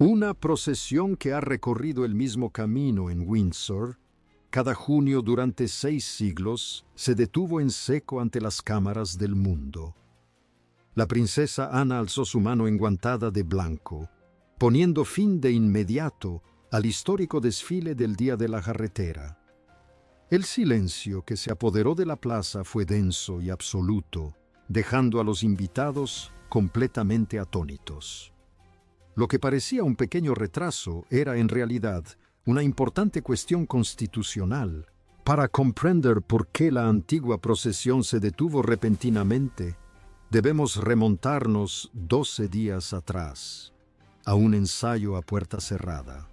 Una procesión que ha recorrido el mismo camino en Windsor, cada junio durante 6 siglos, se detuvo en seco ante las cámaras del mundo. La princesa Ana alzó su mano enguantada de blanco, poniendo fin de inmediato al histórico desfile del Día de la Jarretera. El silencio que se apoderó de la plaza fue denso y absoluto, dejando a los invitados completamente atónitos. Lo que parecía un pequeño retraso era en realidad una importante cuestión constitucional. Para comprender por qué la antigua procesión se detuvo repentinamente, debemos remontarnos 12 días atrás, a un ensayo a puerta cerrada.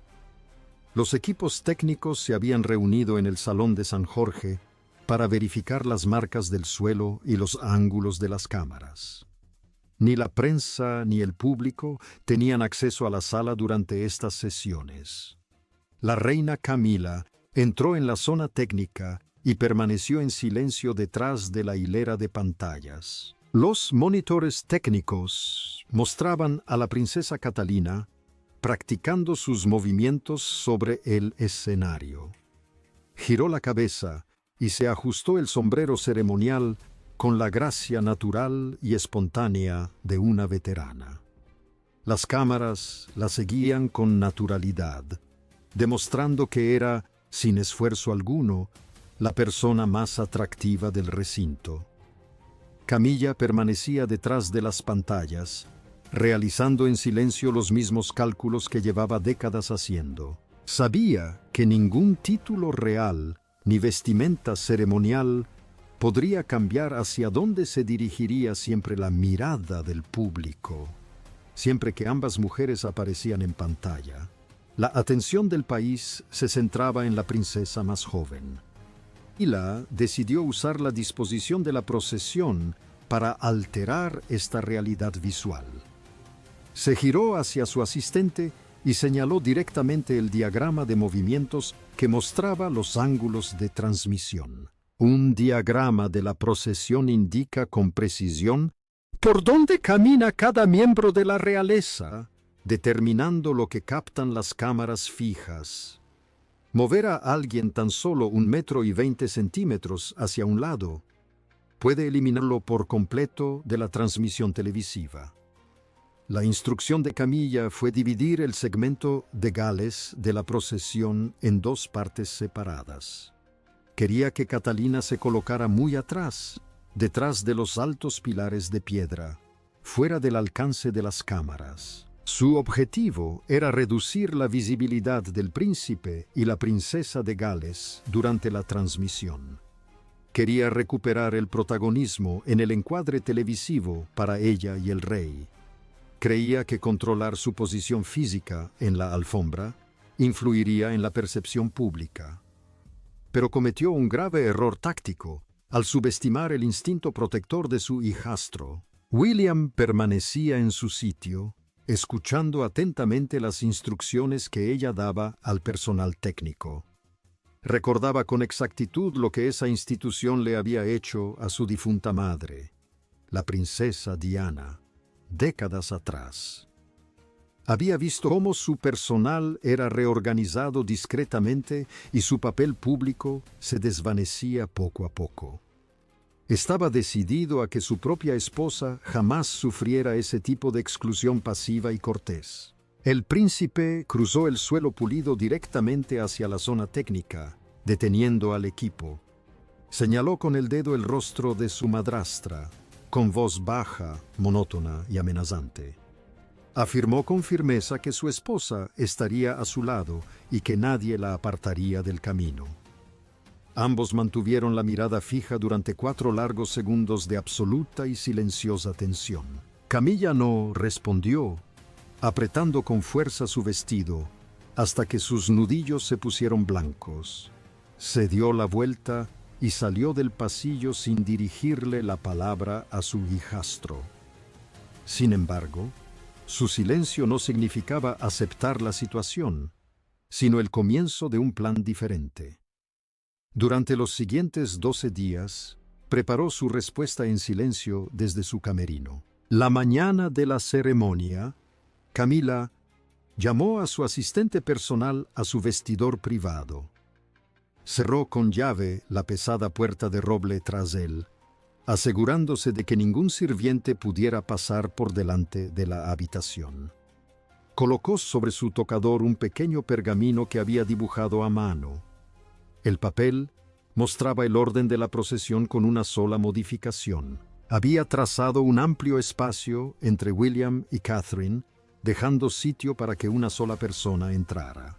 Los equipos técnicos se habían reunido en el Salón de San Jorge para verificar las marcas del suelo y los ángulos de las cámaras. Ni la prensa ni el público tenían acceso a la sala durante estas sesiones. La reina Camila entró en la zona técnica y permaneció en silencio detrás de la hilera de pantallas. Los monitores técnicos mostraban a la princesa Catalina practicando sus movimientos sobre el escenario. Giró la cabeza y se ajustó el sombrero ceremonial con la gracia natural y espontánea de una veterana. Las cámaras la seguían con naturalidad, demostrando que era, sin esfuerzo alguno, la persona más atractiva del recinto. Camilla permanecía detrás de las pantallas, realizando en silencio los mismos cálculos que llevaba décadas haciendo. Sabía que ningún título real ni vestimenta ceremonial podría cambiar hacia dónde se dirigiría siempre la mirada del público. Siempre que ambas mujeres aparecían en pantalla, la atención del país se centraba en la princesa más joven. Camila decidió usar la disposición de la procesión para alterar esta realidad visual. Se giró hacia su asistente y señaló directamente el diagrama de movimientos que mostraba los ángulos de transmisión. Un diagrama de la procesión indica con precisión por dónde camina cada miembro de la realeza, determinando lo que captan las cámaras fijas. Mover a alguien tan solo 1,20 metros hacia un lado puede eliminarlo por completo de la transmisión televisiva. La instrucción de Camilla fue dividir el segmento de Gales de la procesión en 2 partes separadas. Quería que Catalina se colocara muy atrás, detrás de los altos pilares de piedra, fuera del alcance de las cámaras. Su objetivo era reducir la visibilidad del príncipe y la princesa de Gales durante la transmisión. Quería recuperar el protagonismo en el encuadre televisivo para ella y el rey. Creía que controlar su posición física en la alfombra influiría en la percepción pública. Pero cometió un grave error táctico al subestimar el instinto protector de su hijastro. William permanecía en su sitio, escuchando atentamente las instrucciones que ella daba al personal técnico. Recordaba con exactitud lo que esa institución le había hecho a su difunta madre, la princesa Diana, décadas atrás. Había visto cómo su personal era reorganizado discretamente y su papel público se desvanecía poco a poco. Estaba decidido a que su propia esposa jamás sufriera ese tipo de exclusión pasiva y cortés. El príncipe cruzó el suelo pulido directamente hacia la zona técnica, deteniendo al equipo. Señaló con el dedo el rostro de su madrastra, con voz baja, monótona y amenazante. Afirmó con firmeza que su esposa estaría a su lado y que nadie la apartaría del camino. Ambos mantuvieron la mirada fija durante 4 largos segundos de absoluta y silenciosa tensión. Camilla no respondió, apretando con fuerza su vestido, hasta que sus nudillos se pusieron blancos. Se dio la vuelta y salió del pasillo sin dirigirle la palabra a su hijastro. Sin embargo, su silencio no significaba aceptar la situación, sino el comienzo de un plan diferente. Durante los siguientes 12 días, preparó su respuesta en silencio desde su camerino. La mañana de la ceremonia, Camila Llamó a su asistente personal a su vestidor privado. Cerró con llave la pesada puerta de roble tras él, asegurándose de que ningún sirviente pudiera pasar por delante de la habitación. Colocó sobre su tocador un pequeño pergamino que había dibujado a mano. El papel mostraba el orden de la procesión con una sola modificación. Había trazado un amplio espacio entre William y Catherine, dejando sitio para que una sola persona entrara.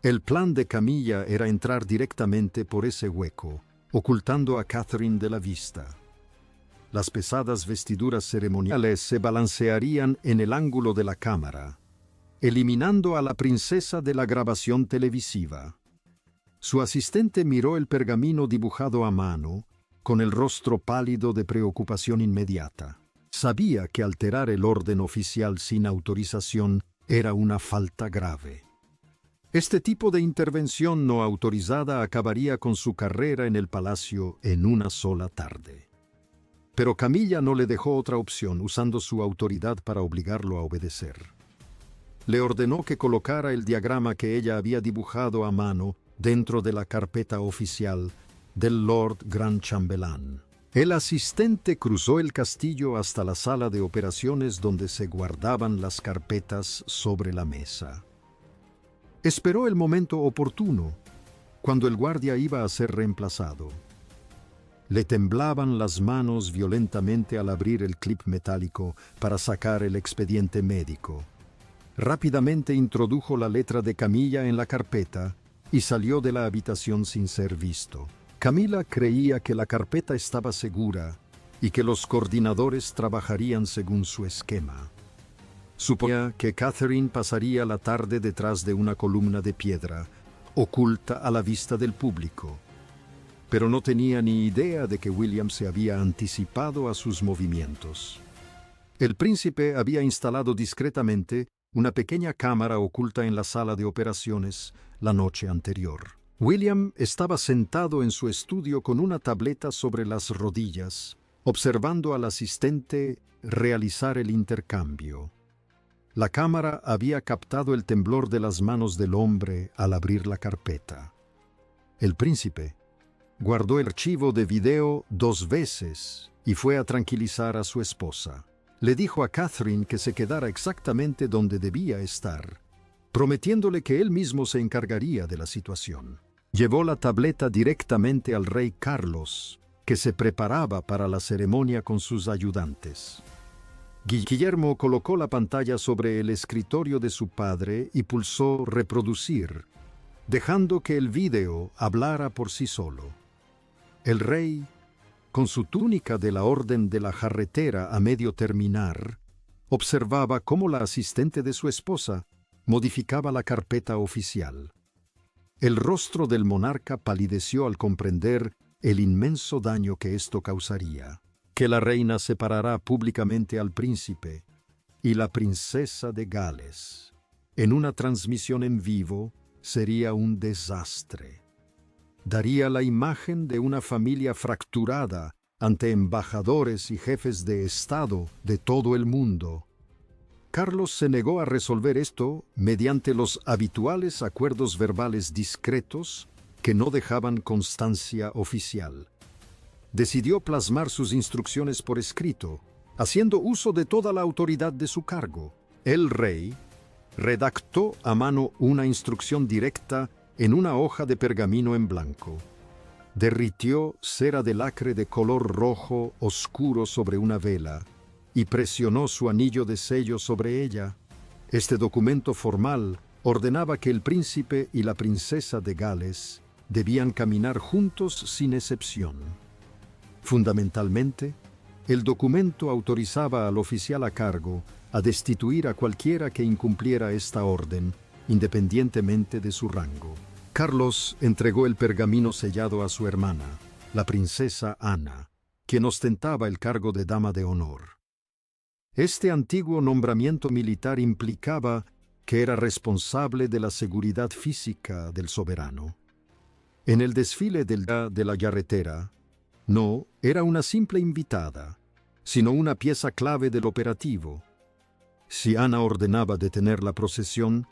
El plan de Camilla era entrar directamente por ese hueco, ocultando a Catherine de la vista. Las pesadas vestiduras ceremoniales se balancearían en el ángulo de la cámara, eliminando a la princesa de la grabación televisiva. Su asistente miró el pergamino dibujado a mano, con el rostro pálido de preocupación inmediata. Sabía que alterar el orden oficial sin autorización era una falta grave. Este tipo de intervención no autorizada acabaría con su carrera en el palacio en una sola tarde. Pero Camilla no le dejó otra opción, usando su autoridad para obligarlo a obedecer. Le ordenó que colocara el diagrama que ella había dibujado a mano dentro de la carpeta oficial del Lord Gran Chambelán. El asistente cruzó el castillo hasta la sala de operaciones donde se guardaban las carpetas sobre la mesa. Esperó el momento oportuno, cuando el guardia iba a ser reemplazado. Le temblaban las manos violentamente al abrir el clip metálico para sacar el expediente médico. Rápidamente introdujo la letra de Camilla en la carpeta y salió de la habitación sin ser visto. Camila creía que la carpeta estaba segura y que los coordinadores trabajarían según su esquema. Suponía que Catherine pasaría la tarde detrás de una columna de piedra, oculta a la vista del público. Pero no tenía ni idea de que William se había anticipado a sus movimientos. El príncipe había instalado discretamente una pequeña cámara oculta en la sala de operaciones la noche anterior. William estaba sentado en su estudio con una tableta sobre las rodillas, observando al asistente realizar el intercambio. La cámara había captado el temblor de las manos del hombre al abrir la carpeta. El príncipe guardó el archivo de video 2 veces y fue a tranquilizar a su esposa. Le dijo a Catherine que se quedara exactamente donde debía estar, prometiéndole que él mismo se encargaría de la situación. Llevó la tableta directamente al rey Carlos, que se preparaba para la ceremonia con sus ayudantes. Guillermo colocó la pantalla sobre el escritorio de su padre y pulsó reproducir, dejando que el vídeo hablara por sí solo. El rey, con su túnica de la Orden de la Jarretera a medio terminar, observaba cómo la asistente de su esposa modificaba la carpeta oficial. El rostro del monarca palideció al comprender el inmenso daño que esto causaría. Que la reina separará públicamente al príncipe y la princesa de Gales en una transmisión en vivo sería un desastre. Daría la imagen de una familia fracturada ante embajadores y jefes de Estado de todo el mundo. Carlos se negó a resolver esto mediante los habituales acuerdos verbales discretos que no dejaban constancia oficial. Decidió plasmar sus instrucciones por escrito, haciendo uso de toda la autoridad de su cargo. El rey redactó a mano una instrucción directa en una hoja de pergamino en blanco. Derritió cera de lacre de color rojo oscuro sobre una vela y presionó su anillo de sello sobre ella. Este documento formal ordenaba que el príncipe y la princesa de Gales debían caminar juntos sin excepción. Fundamentalmente, el documento autorizaba al oficial a cargo a destituir a cualquiera que incumpliera esta orden, independientemente de su rango. Carlos entregó el pergamino sellado a su hermana, la princesa Ana, quien ostentaba el cargo de dama de honor. Este antiguo nombramiento militar implicaba que era responsable de la seguridad física del soberano. En el desfile del día de la Jarretera, no era una simple invitada, sino una pieza clave del operativo. Si Ana ordenaba detener la procesión,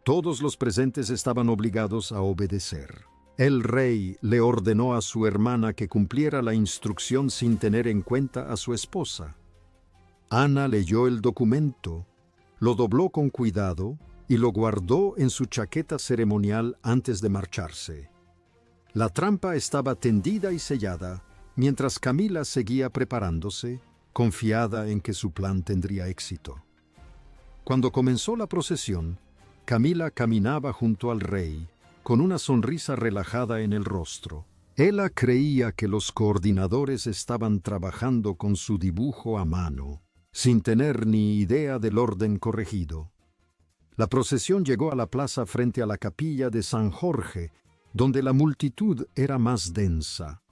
todos los presentes estaban obligados a obedecer. El rey le ordenó a su hermana que cumpliera la instrucción sin tener en cuenta a su esposa. Ana leyó el documento, lo dobló con cuidado y lo guardó en su chaqueta ceremonial antes de marcharse. La trampa estaba tendida y sellada, mientras Camila seguía preparándose, confiada en que su plan tendría éxito. Cuando comenzó la procesión, Camila caminaba junto al rey, con una sonrisa relajada en el rostro. Ella creía que los coordinadores estaban trabajando con su dibujo a mano, sin tener ni idea del orden corregido. La procesión llegó a la plaza frente a la capilla de San Jorge, donde la multitud era más densa.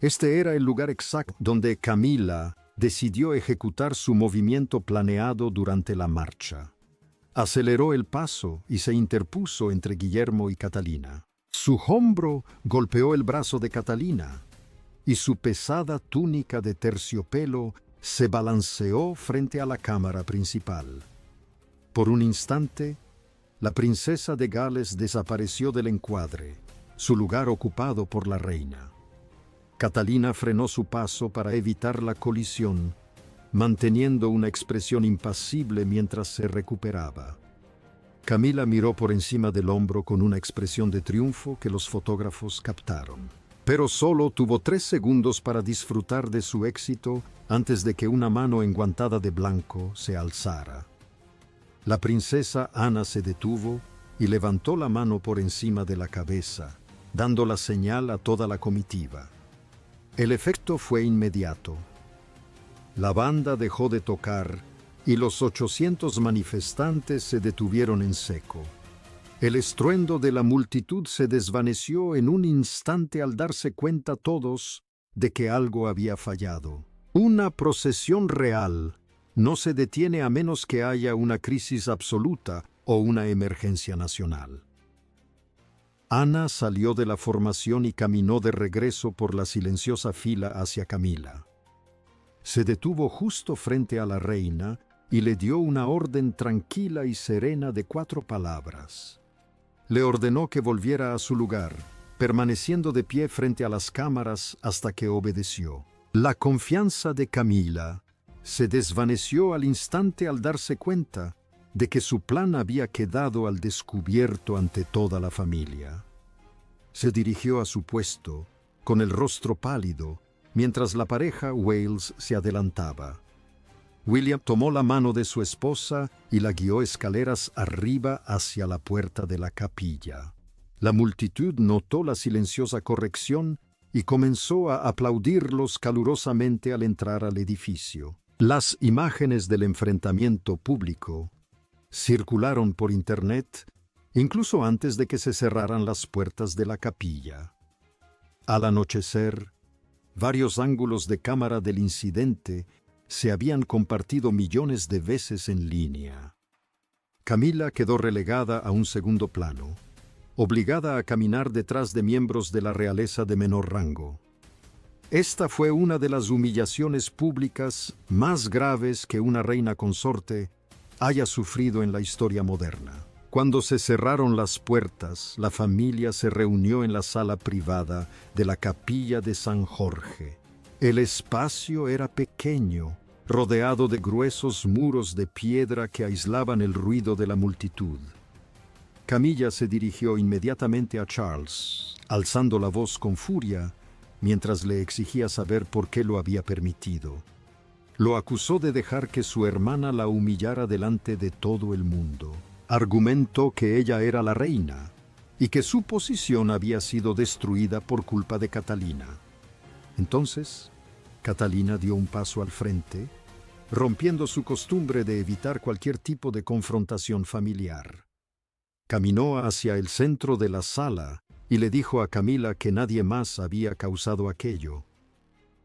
Este era el lugar exacto donde Camila decidió ejecutar su movimiento planeado durante la marcha. Aceleró el paso y se interpuso entre Guillermo y Catalina. Su hombro golpeó el brazo de Catalina, y su pesada túnica de terciopelo se balanceó frente a la cámara principal. Por un instante, la princesa de Gales desapareció del encuadre, su lugar ocupado por la reina. Catalina frenó su paso para evitar la colisión, manteniendo una expresión impasible mientras se recuperaba. Camila miró por encima del hombro con una expresión de triunfo que los fotógrafos captaron. Pero solo tuvo 3 segundos para disfrutar de su éxito antes de que una mano enguantada de blanco se alzara. La princesa Ana se detuvo y levantó la mano por encima de la cabeza, dando la señal a toda la comitiva. El efecto fue inmediato. La banda dejó de tocar y los 800 manifestantes se detuvieron en seco. El estruendo de la multitud se desvaneció en un instante al darse cuenta todos de que algo había fallado. Una procesión real no se detiene a menos que haya una crisis absoluta o una emergencia nacional. Ana salió de la formación y caminó de regreso por la silenciosa fila hacia Camila. Se detuvo justo frente a la reina y le dio una orden tranquila y serena de 4 palabras. Le ordenó que volviera a su lugar, permaneciendo de pie frente a las cámaras hasta que obedeció. La confianza de Camila se desvaneció al instante al darse cuenta de que su plan había quedado al descubierto ante toda la familia. Se dirigió a su puesto, con el rostro pálido, mientras la pareja Wales se adelantaba. William tomó la mano de su esposa y la guió escaleras arriba hacia la puerta de la capilla. La multitud notó la silenciosa corrección y comenzó a aplaudirlos calurosamente al entrar al edificio. Las imágenes del enfrentamiento público circularon por internet incluso antes de que se cerraran las puertas de la capilla. Al anochecer, varios ángulos de cámara del incidente se habían compartido millones de veces en línea. Camila quedó relegada a un segundo plano, obligada a caminar detrás de miembros de la realeza de menor rango. Esta fue una de las humillaciones públicas más graves que una reina consorte haya sufrido en la historia moderna. Cuando se cerraron las puertas, la familia se reunió en la sala privada de la capilla de San Jorge. El espacio era pequeño, rodeado de gruesos muros de piedra que aislaban el ruido de la multitud. Camilla se dirigió inmediatamente a Charles, alzando la voz con furia, mientras le exigía saber por qué lo había permitido. Lo acusó de dejar que su hermana la humillara delante de todo el mundo. Argumentó que ella era la reina y que su posición había sido destruida por culpa de Catalina. Entonces, Catalina dio un paso al frente, rompiendo su costumbre de evitar cualquier tipo de confrontación familiar. Caminó hacia el centro de la sala y le dijo a Camila que nadie más había causado aquello.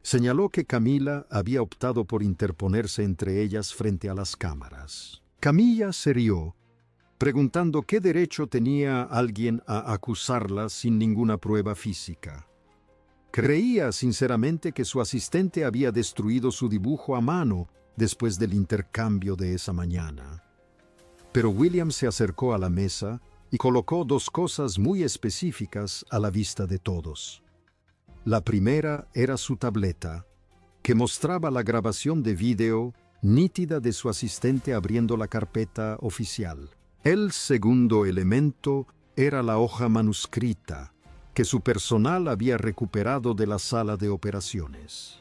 Señaló que Camila había optado por interponerse entre ellas frente a las cámaras. Camila se rió, preguntando qué derecho tenía alguien a acusarla sin ninguna prueba física. Creía sinceramente que su asistente había destruido su dibujo a mano después del intercambio de esa mañana. Pero William se acercó a la mesa y colocó dos cosas muy específicas a la vista de todos. La primera era su tableta, que mostraba la grabación de vídeo nítida de su asistente abriendo la carpeta oficial. El segundo elemento era la hoja manuscrita, que su personal había recuperado de la sala de operaciones.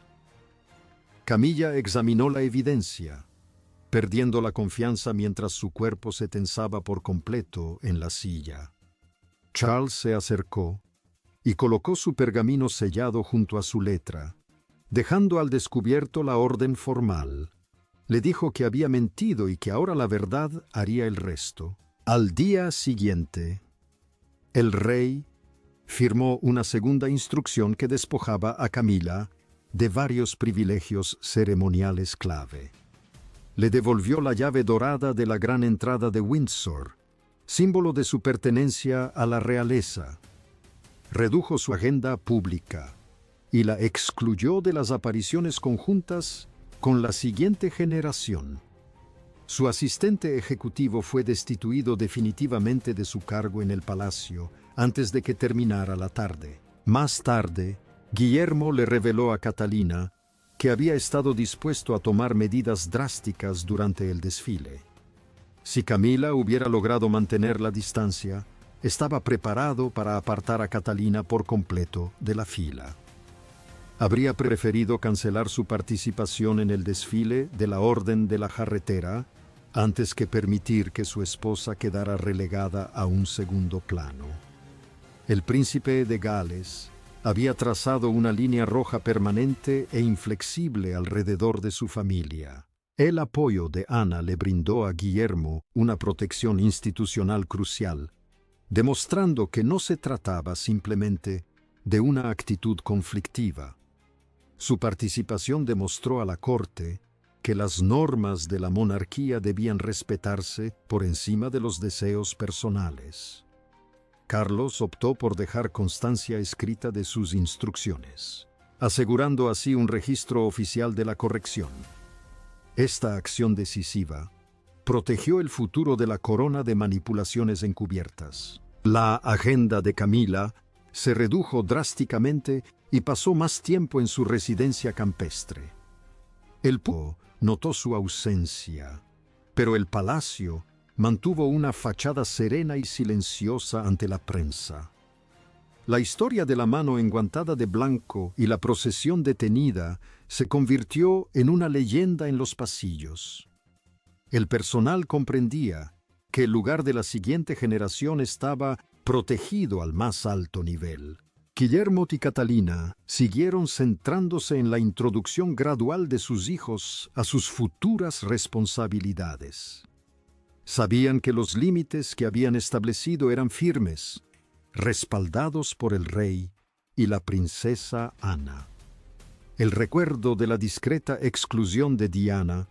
Camilla examinó la evidencia, perdiendo la confianza mientras su cuerpo se tensaba por completo en la silla. Charles se acercó y colocó su pergamino sellado junto a su letra, dejando al descubierto la orden formal. Le dijo que había mentido y que ahora la verdad haría el resto. Al día siguiente, el rey firmó una segunda instrucción que despojaba a Camila de varios privilegios ceremoniales clave. Le devolvió la llave dorada de la gran entrada de Windsor, símbolo de su pertenencia a la realeza. Redujo su agenda pública y la excluyó de las apariciones conjuntas con la siguiente generación. Su asistente ejecutivo fue destituido definitivamente de su cargo en el palacio antes de que terminara la tarde. Más tarde, Guillermo le reveló a Catalina que había estado dispuesto a tomar medidas drásticas durante el desfile. Si Camila hubiera logrado mantener la distancia, estaba preparado para apartar a Catalina por completo de la fila. Habría preferido cancelar su participación en el desfile de la Orden de la Jarretera antes que permitir que su esposa quedara relegada a un segundo plano. El príncipe de Gales había trazado una línea roja permanente e inflexible alrededor de su familia. El apoyo de Ana le brindó a Guillermo una protección institucional crucial, demostrando que no se trataba simplemente de una actitud conflictiva. Su participación demostró a la corte que las normas de la monarquía debían respetarse por encima de los deseos personales. Carlos optó por dejar constancia escrita de sus instrucciones, asegurando así un registro oficial de la corrección. Esta acción decisiva protegió el futuro de la corona de manipulaciones encubiertas. La agenda de Camila se redujo drásticamente y pasó más tiempo en su residencia campestre. El pueblo notó su ausencia, pero el palacio mantuvo una fachada serena y silenciosa ante la prensa. La historia de la mano enguantada de blanco y la procesión detenida se convirtió en una leyenda en los pasillos. El personal comprendía que el lugar de la siguiente generación estaba protegido al más alto nivel. Guillermo y Catalina siguieron centrándose en la introducción gradual de sus hijos a sus futuras responsabilidades. Sabían que los límites que habían establecido eran firmes, respaldados por el rey y la princesa Ana. El recuerdo de la discreta exclusión de Diana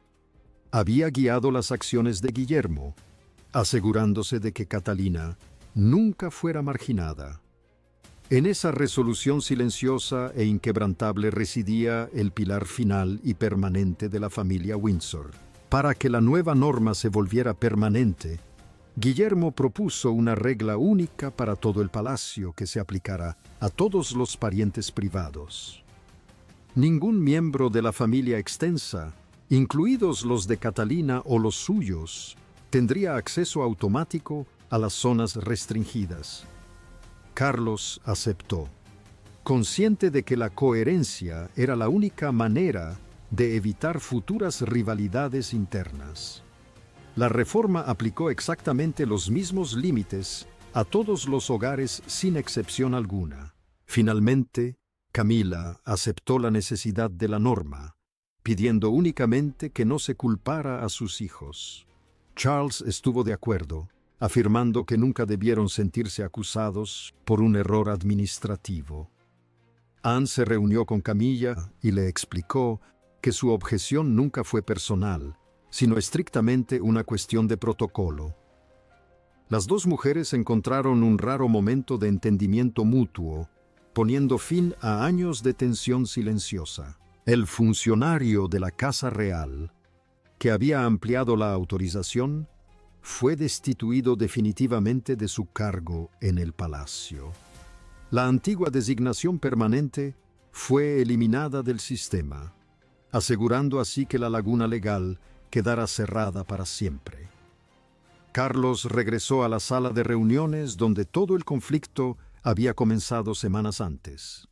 había guiado las acciones de Guillermo, asegurándose de que Catalina nunca fuera marginada. En esa resolución silenciosa e inquebrantable residía el pilar final y permanente de la familia Windsor. Para que la nueva norma se volviera permanente, Guillermo propuso una regla única para todo el palacio que se aplicara a todos los parientes privados. Ningún miembro de la familia extensa, incluidos los de Catalina o los suyos, tendría acceso automático a las zonas restringidas. Carlos aceptó, consciente de que la coherencia era la única manera de evitar futuras rivalidades internas. La reforma aplicó exactamente los mismos límites a todos los hogares sin excepción alguna. Finalmente, Camila aceptó la necesidad de la norma, pidiendo únicamente que no se culpara a sus hijos. Charles estuvo de acuerdo, afirmando que nunca debieron sentirse acusados por un error administrativo. Anne se reunió con Camilla y le explicó que su objeción nunca fue personal, sino estrictamente una cuestión de protocolo. Las dos mujeres encontraron un raro momento de entendimiento mutuo, poniendo fin a años de tensión silenciosa. El funcionario de la Casa Real que había ampliado la autorización, fue destituido definitivamente de su cargo en el palacio. La antigua designación permanente fue eliminada del sistema, asegurando así que la laguna legal quedara cerrada para siempre. Carlos regresó a la sala de reuniones donde todo el conflicto había comenzado semanas antes.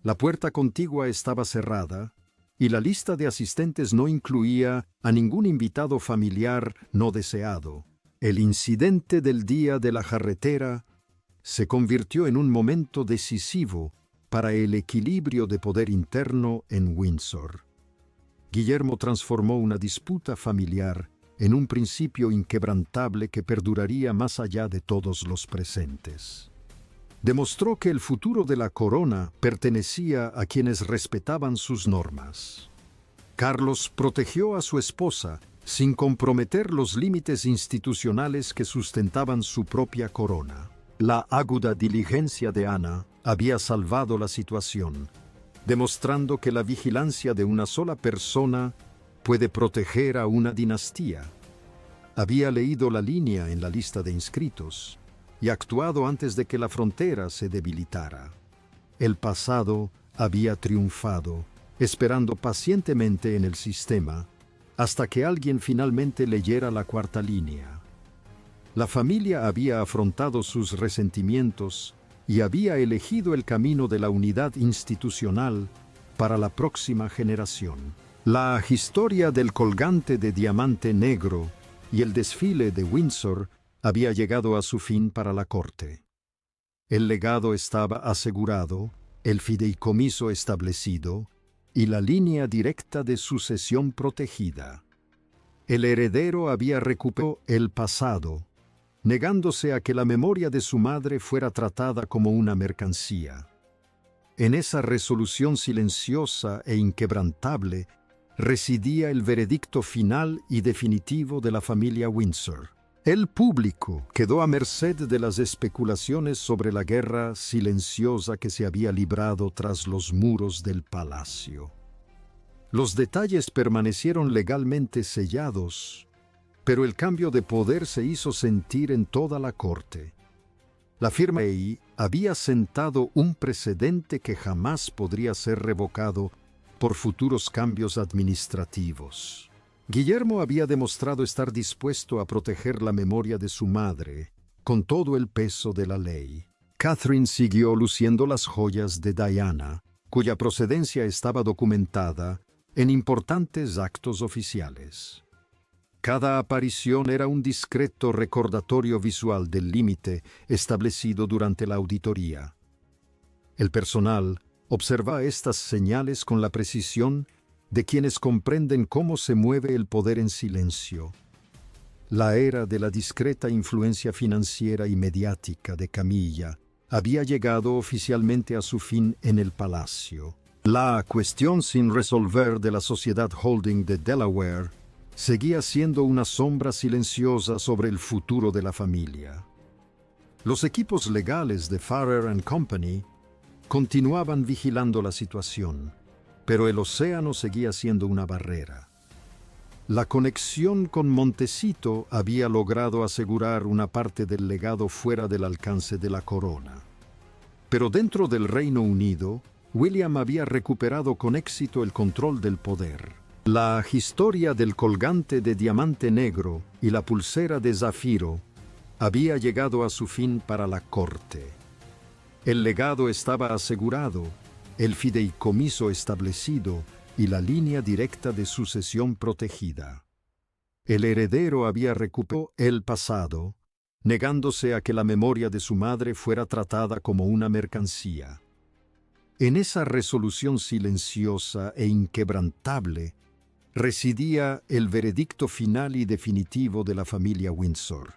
La puerta contigua estaba cerrada y la lista de asistentes no incluía a ningún invitado familiar no deseado. El incidente del día de la jarretera se convirtió en un momento decisivo para el equilibrio de poder interno en Windsor. Guillermo transformó una disputa familiar en un principio inquebrantable que perduraría más allá de todos los presentes. Demostró que el futuro de la corona pertenecía a quienes respetaban sus normas. Carlos protegió a su esposa sin comprometer los límites institucionales que sustentaban su propia corona. La aguda diligencia de Ana había salvado la situación, demostrando que la vigilancia de una sola persona puede proteger a una dinastía. Había leído la línea en la lista de inscritos y actuado antes de que la frontera se debilitara. El pasado había triunfado, esperando pacientemente en el sistema, hasta que alguien finalmente leyera la cuarta línea. La familia había afrontado sus resentimientos y había elegido el camino de la unidad institucional para la próxima generación. La historia del colgante de diamante negro y el desfile de Windsor había llegado a su fin para la corte. El legado estaba asegurado, el fideicomiso establecido y la línea directa de sucesión protegida. El heredero había recuperado el pasado, negándose a que la memoria de su madre fuera tratada como una mercancía. En esa resolución silenciosa e inquebrantable residía el veredicto final y definitivo de la familia Windsor. El público quedó a merced de las especulaciones sobre la guerra silenciosa que se había librado tras los muros del palacio. Los detalles permanecieron legalmente sellados, pero el cambio de poder se hizo sentir en toda la corte. La firma EI había sentado un precedente que jamás podría ser revocado por futuros cambios administrativos. Guillermo había demostrado estar dispuesto a proteger la memoria de su madre, con todo el peso de la ley. Catherine siguió luciendo las joyas de Diana, cuya procedencia estaba documentada en importantes actos oficiales. Cada aparición era un discreto recordatorio visual del límite establecido durante la auditoría. El personal observaba estas señales con la precisión de quienes comprenden cómo se mueve el poder en silencio. La era de la discreta influencia financiera y mediática de Camilla había llegado oficialmente a su fin en el palacio. La cuestión sin resolver de la sociedad holding de Delaware seguía siendo una sombra silenciosa sobre el futuro de la familia. Los equipos legales de Farrer & Company continuaban vigilando la situación, pero el océano seguía siendo una barrera. La conexión con Montecito había logrado asegurar una parte del legado fuera del alcance de la corona. Pero dentro del Reino Unido, William había recuperado con éxito el control del poder. La historia del colgante de diamante negro y la pulsera de zafiro había llegado a su fin para la corte. El legado estaba asegurado, el fideicomiso establecido y la línea directa de sucesión protegida. El heredero había recuperado el pasado, negándose a que la memoria de su madre fuera tratada como una mercancía. En esa resolución silenciosa e inquebrantable residía el veredicto final y definitivo de la familia Windsor.